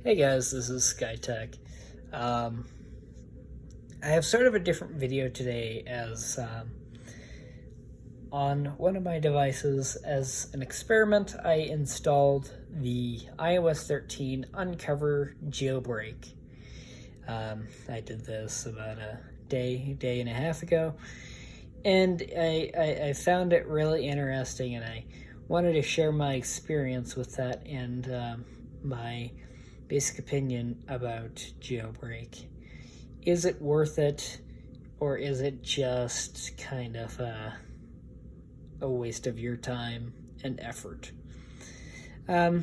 Hey guys, this is SkyTech. I have sort of a different video today as on one of my devices, as an experiment, I installed the iOS 13 Uncover jailbreak. I did this about a day and a half ago, and I found it really interesting, and I wanted to share my experience with that and my basic opinion about jailbreak. Is it worth it, or is it just kind of a waste of your time and effort? It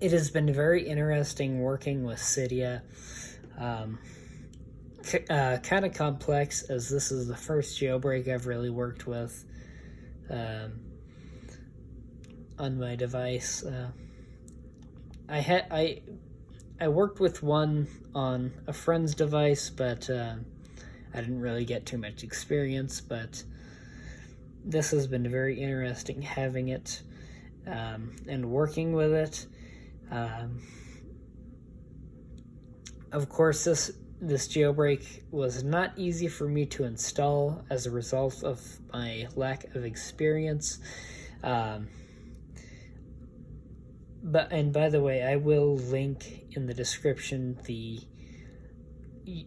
has been very interesting working with Cydia. Kind of complex, as this is the first jailbreak I've really worked with on my device. I worked with one on a friend's device, but I didn't really get too much experience. But this has been very interesting having it and working with it. Of course, this jailbreak was not easy for me to install as a result of my lack of experience. And by the way, I will link in the description the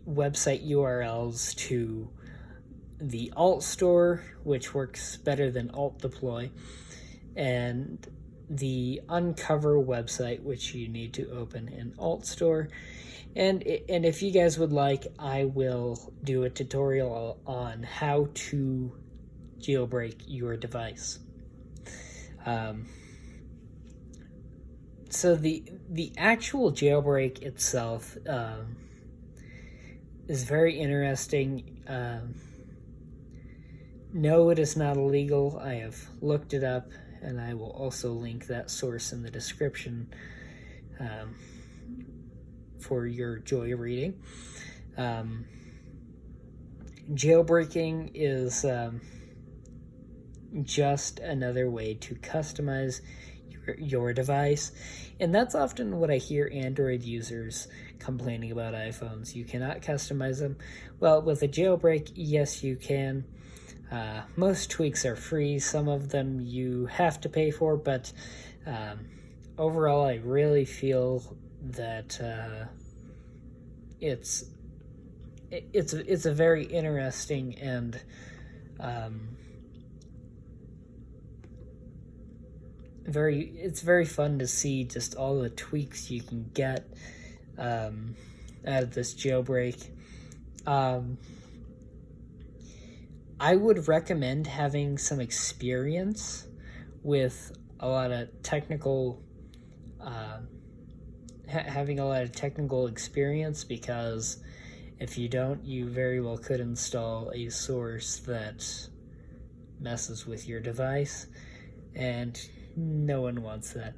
website URLs to the alt store, which works better than alt deploy, and the Uncover website, which you need to open in alt store. And if you guys would like, I will do a tutorial on how to jailbreak your device. So the actual jailbreak itself is very interesting. No, it is not illegal. I have looked it up, and I will also link that source in the description for your joy reading. Jailbreaking is just another way to customize your device, and that's often what I hear Android users complaining about iPhones. You cannot customize them. Well, with a jailbreak, yes, you can. Most tweaks are free. Some of them you have to pay for, but overall, I really feel that it's a very interesting and it's very fun to see just all the tweaks you can get out of this jailbreak. I would recommend having some experience with a lot of technical having a lot of technical experience, because if you don't, you very well could install a source that messes with your device, and no one wants that.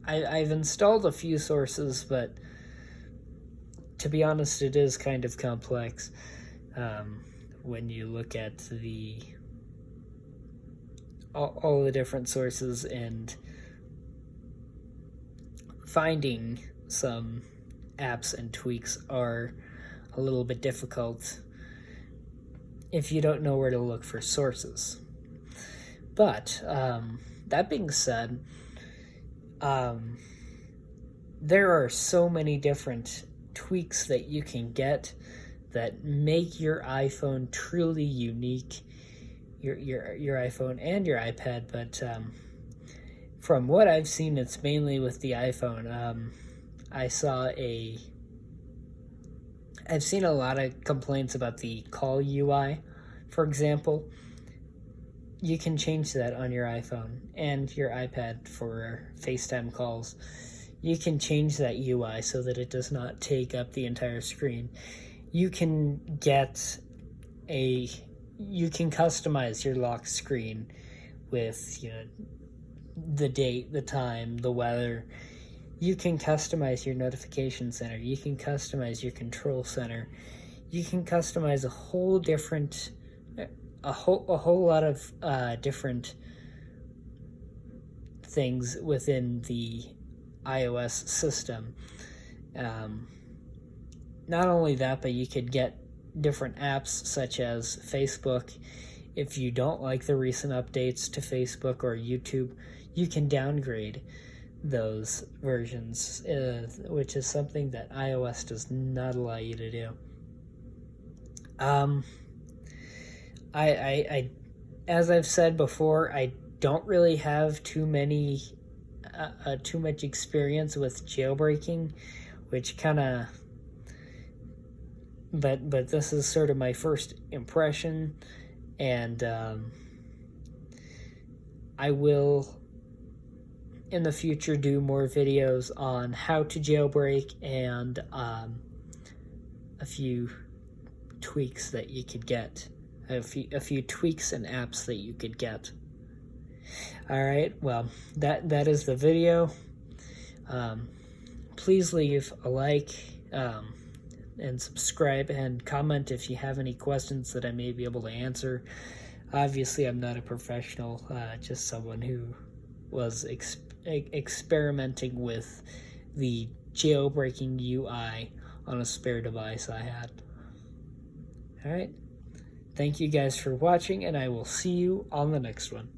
I've installed a few sources, but to be honest, it is kind of complex when you look at all the different sources, and finding some apps and tweaks are a little bit difficult if you don't know where to look for sources. But that being said, there are so many different tweaks that you can get that make your iPhone truly unique, your iPhone and your iPad. But from what I've seen, it's mainly with the iPhone. I've seen a lot of complaints about the call UI, for example. You can change that on your iPhone and your iPad for FaceTime calls. You can change that UI so that it does not take up the entire screen. You can customize your lock screen with, the date, the time, the weather. You can customize your notification center. You can customize your control center. You can customize a whole different a whole lot of different things within the iOS system. Not only that, but you could get different apps such as Facebook. If you don't like the recent updates to Facebook or YouTube, you can downgrade those versions, which is something that iOS does not allow you to do. I as I've said before, I don't really have too much experience with jailbreaking, which kind of, but this is sort of my first impression, and I will in the future do more videos on how to jailbreak and a few tweaks that you could get, a few tweaks and apps that you could get. All right, well, that is the video. Please leave a like and subscribe and comment if you have any questions that I may be able to answer. Obviously, I'm not a professional, just someone who was experimenting with the jailbreaking UI on a spare device I had. All right, thank you guys for watching, and I will see you on the next one.